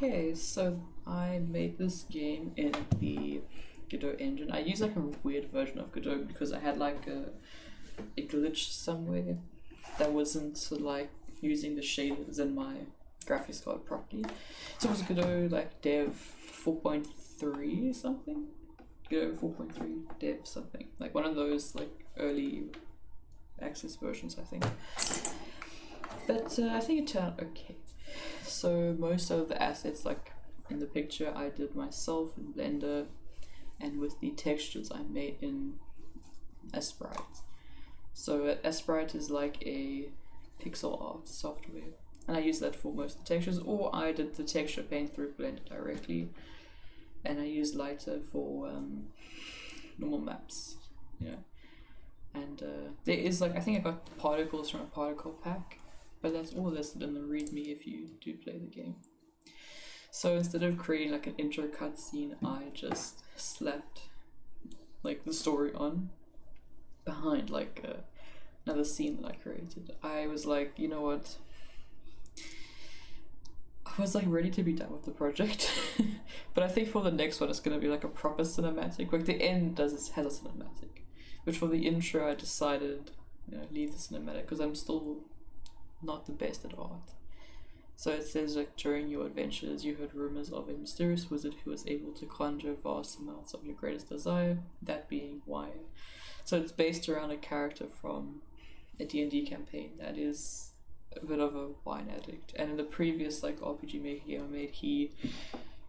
Okay, so I made this game in the Godot engine. I used like a weird version of Godot because I had like a glitch somewhere that wasn't like using the shaders in my graphics card properly. So it was Godot like Dev 4.3 something? Godot 4.3 Dev something. Like one of those like early access versions, I think. But I think it turned out okay. So most of the assets like in the picture I did myself in Blender, and with the textures I made in Sprite. So Sprite is like a pixel art software, and I use that for most of the textures, or I did the texture paint through Blender directly, and I used Lighter for normal maps, you know. And there is like, I think I got the particles from a particle pack, but that's all listed in the readme if you do play the game. So instead of creating like an intro cutscene, I just slapped like the story on behind like another scene that I created. I was like, you know what? I was like ready to be done with the project, but I think for the next one it's gonna be like a proper cinematic. Like the end has a cinematic, but for the intro I decided, leave the cinematic because I'm still not the best at art. So it says like, during your adventures you heard rumors of a mysterious wizard who was able to conjure vast amounts of your greatest desire, that being wine. So it's based around a character from a D&D campaign that is a bit of a wine addict. And in the previous like RPG Maker game I made, he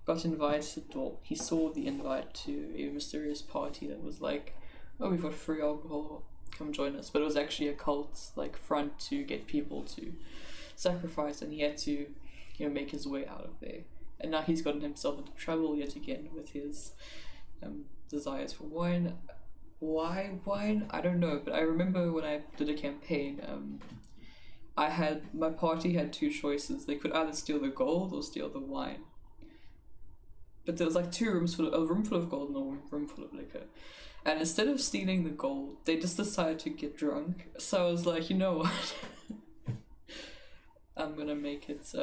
got invited, well, he saw the invite to a mysterious party that was like, oh, we've got free alcohol, come join us. But it was actually a cult like front to get people to sacrifice, and he had to, make his way out of there. And now he's gotten himself into trouble yet again with his desires for wine. Why wine? I don't know, but I remember when I did a campaign, my party had two choices. They could either steal the gold or steal the wine. But there was like a room full of gold and a room full of liquor. And instead of stealing the gold, they just decided to get drunk. So I was like, you know what? I'm gonna make it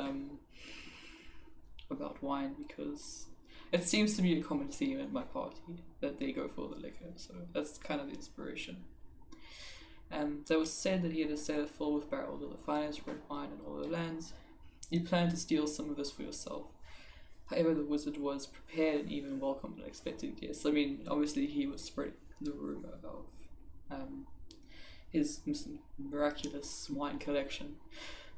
about wine because it seems to be a common theme at my party that they go for the liquor. So that's kind of the inspiration. There was said that he had a cellar full with barrels of the finest red wine in all the lands. You plan to steal some of this for yourself. However, the wizard was prepared and even welcomed unexpected guests. I mean, obviously he was spreading the rumor of his miraculous wine collection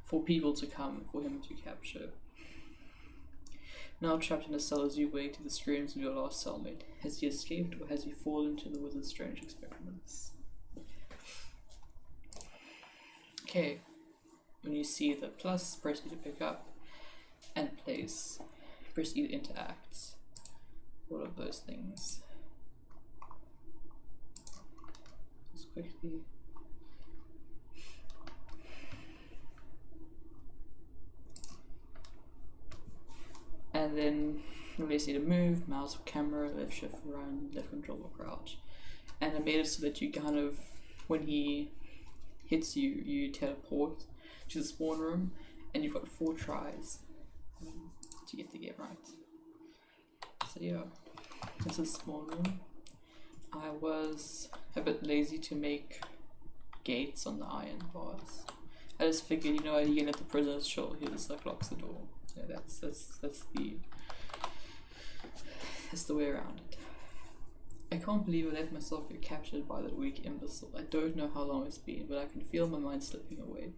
for people to come for him to capture. Now trapped in a cell as you wait to the screams of your lost cellmate, has he escaped or has he fallen to the wizard's strange experiments? Okay, when you see the plus, press E to pick up, and place, press E to interact. All of those things. Just quickly. And then release E to move, mouse or camera, left shift run, left control or crouch. And I made it so that you kind of, when he hits you, you teleport to the spawn room, and you've got 4 tries to get the game right. So yeah, this is spawn room. I was a bit lazy to make gates on the iron bars. I just figured, you can let the prisoners chill. He just like locks the door. Yeah, that's the way around it. I can't believe I let myself get captured by that weak imbecile. I don't know how long it's been, but I can feel my mind slipping away.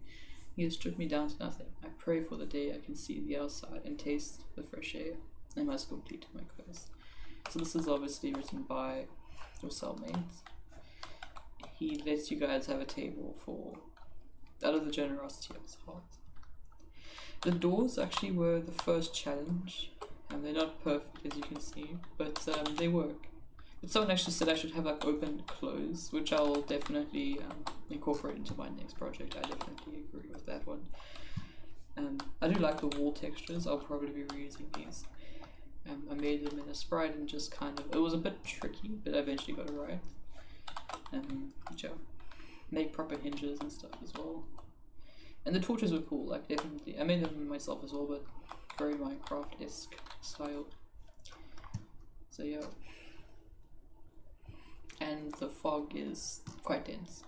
He has stripped me down to nothing. I pray for the day I can see the outside and taste the fresh air. I must complete my quest. So this is obviously written by your cellmate. He lets you guys have a table out of the generosity of his heart. The doors actually were the first challenge, and they're not perfect as you can see, but they work. But someone actually said I should have like open and close, which I'll definitely incorporate into my next project. I definitely agree with that one. I do like the wall textures. I'll probably be reusing these. I made them in a sprite and just it was a bit tricky, but I eventually got it right. Make proper hinges and stuff as well. And the torches were cool, like definitely. I made them myself as well, but very Minecraft-esque style. So yeah. And the fog is quite dense.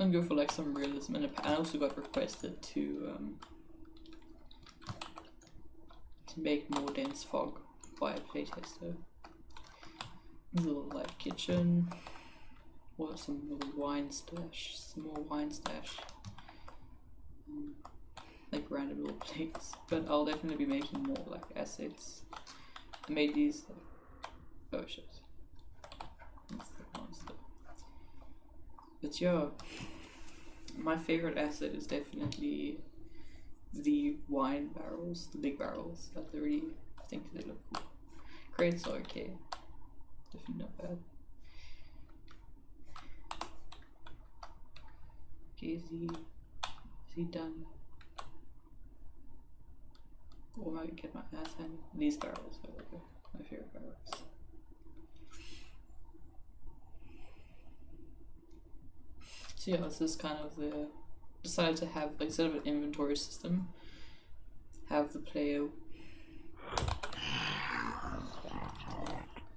I'm going for like some realism, and I also got requested to make more dense fog by a playtester. There's a little like kitchen, or some little wine stash, some more wine stash, like random little plates. But I'll definitely be making more like assets. I made these. Oh shit! That's the monster. But yeah, my favorite asset is definitely the wine barrels, the big barrels. I really think they look cool. Crates are okay. Definitely not bad. Okay, is he done? Or I get my ass handed. These barrels are okay. My favorite barrels. So yeah, this is kind of the decided to have, like, instead of an inventory system, have the player.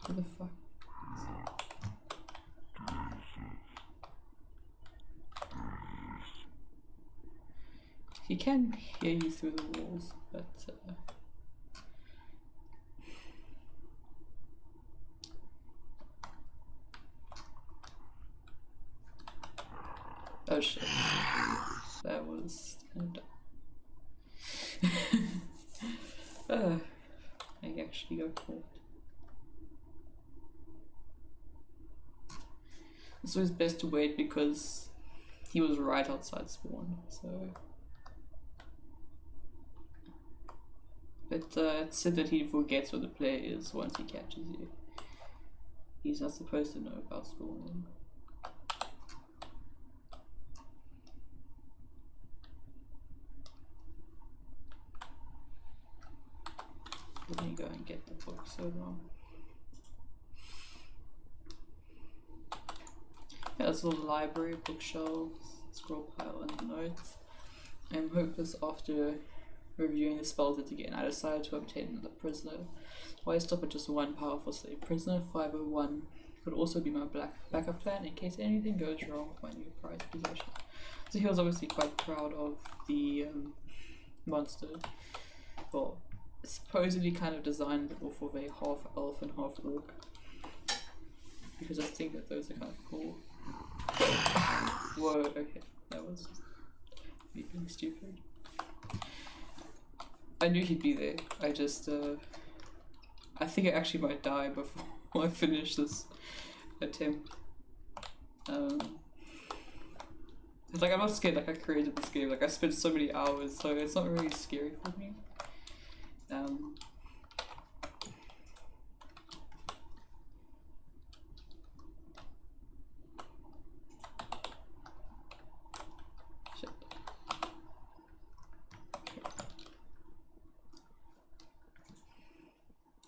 What the fuck? He can hear you through the walls, but oh shit. That was kind of dumb. I actually got caught. It's always best to wait because he was right outside spawn, so. But it's said that he forgets where the player is once he catches you. He's not supposed to know about spawning. Let me go and get the book so long. Yeah, there's a little library, bookshelves, scroll pile, and notes. I'm hopeless after reviewing the spells yet again. I decided to obtain another prisoner. Why stop at just one powerful slave? Prisoner 501 could also be my backup plan in case anything goes wrong with my new prized possession. So he was obviously quite proud of the monster. Well, supposedly kind of designed off of a half elf and half orc, because I think that those are kind of cool. Whoa, okay, that was just me being stupid. I knew he'd be there. I just, I think I actually might die before I finish this attempt. Like, I'm not scared, like I created this game, like I spent so many hours, so it's not really scary for me. Shit.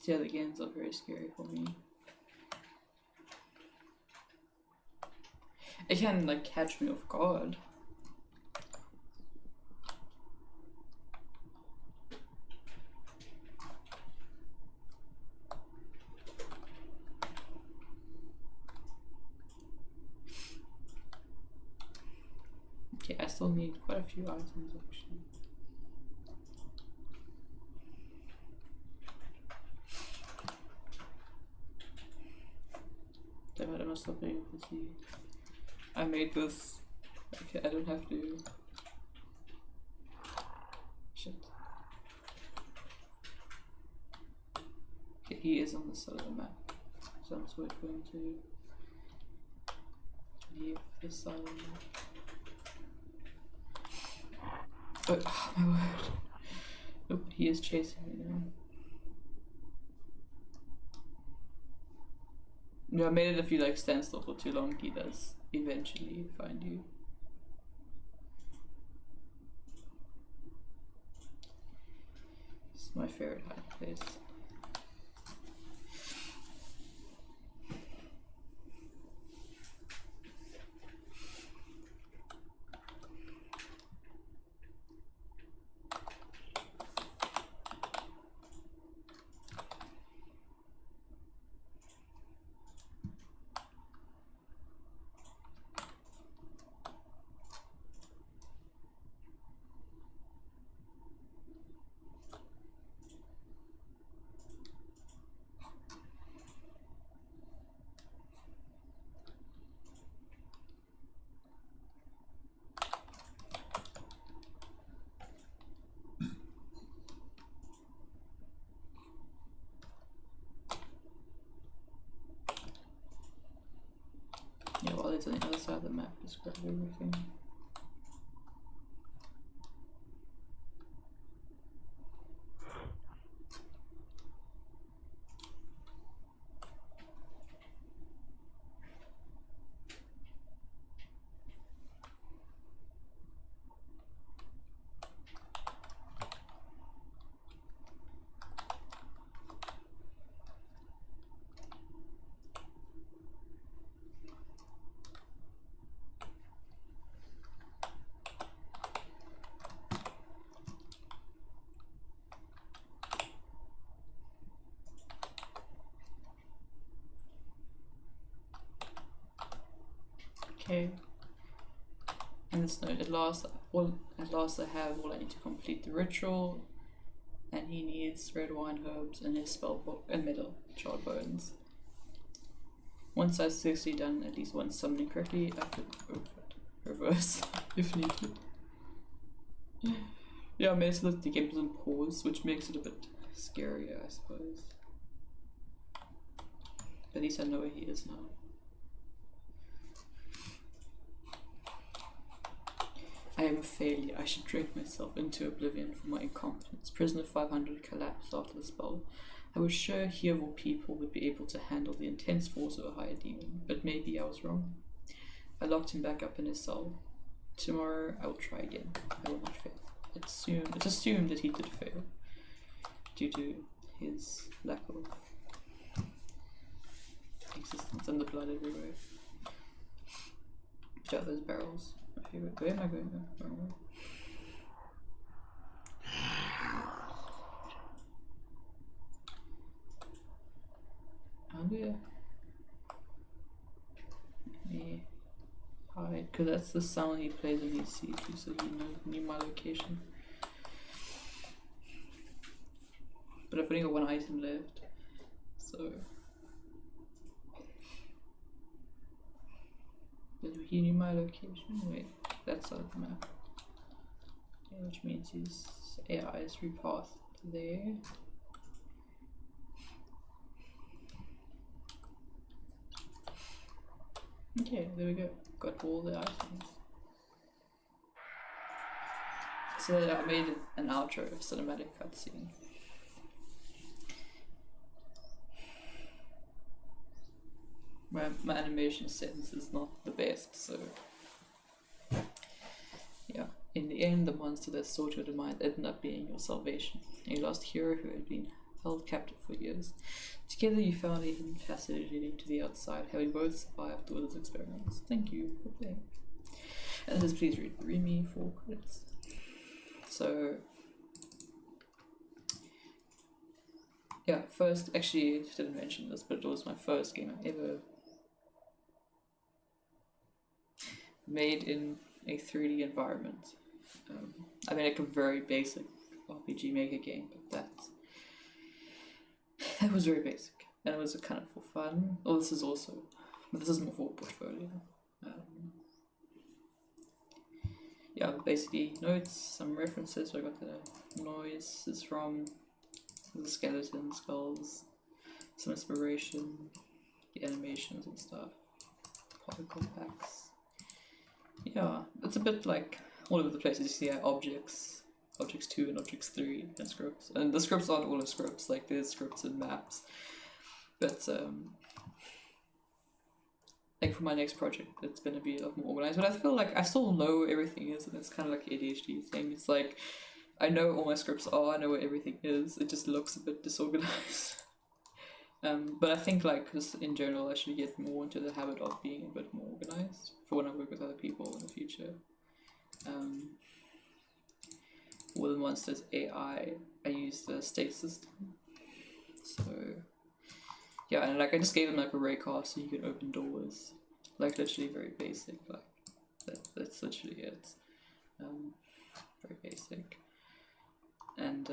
Yeah, the game's not very scary for me. It can, like, catch me off guard. Okay, I still need quite a few items actually. Damn it, I must not be able to see. I made this. Okay, I don't have to. Shit. Okay, he is on the side of the map. So I'm just waiting for him to leave this side of the map. Oh my word. Nope, he is chasing me now. No, I made it if you like stand still for too long, he does eventually find you. It's my favorite hiding place. bullets on the other side of the map describe everything. Okay. And it's no, at last I have all I need to complete the ritual, and he needs red wine herbs in his spell book and metal charred bones. Once I've successfully done at least one summoning correctly, I could reverse if needed. Yeah, I made it so that the game doesn't pause, which makes it a bit scarier, I suppose. But at least I know where he is now. I am a failure. I should drink myself into oblivion for my incompetence. Prisoner 500 collapsed after the spell. I was sure he of all people would be able to handle the intense force of a higher demon, but maybe I was wrong. I locked him back up in his cell. Tomorrow I will try again. I will not fail. It's assumed that he did fail, due to his lack of existence and the blood everywhere. Check out those barrels. My favorite. Where am I going now? How do me hide? Because that's the sound he plays when he sees you, so he knew my location. But I've only got one item left, so he knew my location. Wait, that's on the map. Okay, which means his AI is repathed there. Okay, there we go. Got all the items. So I made an outro cinematic cutscene. My animation sense is not the best, so yeah. In the end, the monster that sought your demise ended up being your salvation. A lost hero who had been held captive for years. Together you found a hidden passage leading to the outside, having both survived all those experiments. Thank you for playing. And this, please read me for credits. So yeah, first, actually I didn't mention this, but it was my first game I ever made in a 3D environment. I made like a very basic RPG Maker game, but that was very basic, and it was kind of for fun. Oh, this is also, but this is more for portfolio. Yeah, basically notes, some references. So I got the noises from the skeleton skulls, some inspiration, the animations and stuff, particle packs. Yeah, it's a bit like all over the place. You see objects 2 and objects 3 and scripts. And the scripts aren't all of scripts, like there's scripts and maps. But like for my next project, it's gonna be a lot more organized. But I feel like I still know everything is, and it's kind of like ADHD thing. It's like I know all my scripts are, I know where everything is. It just looks a bit disorganized. But I think like just in general, I should get more into the habit of being a bit more organized for when I work with other people in the future. For the monsters AI, I use the state system. So yeah, and like I just gave them like a ray car so you can open doors, like literally very basic. Like that's literally it. Very basic. And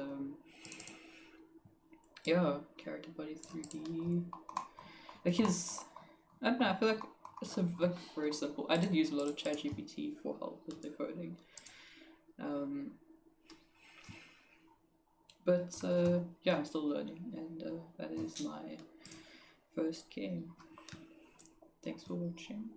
yeah, character body 3D. Like I don't know, I feel like it's like very simple. I did use a lot of ChatGPT for help with the coding. But yeah, I'm still learning, and that is my first game. Thanks for watching.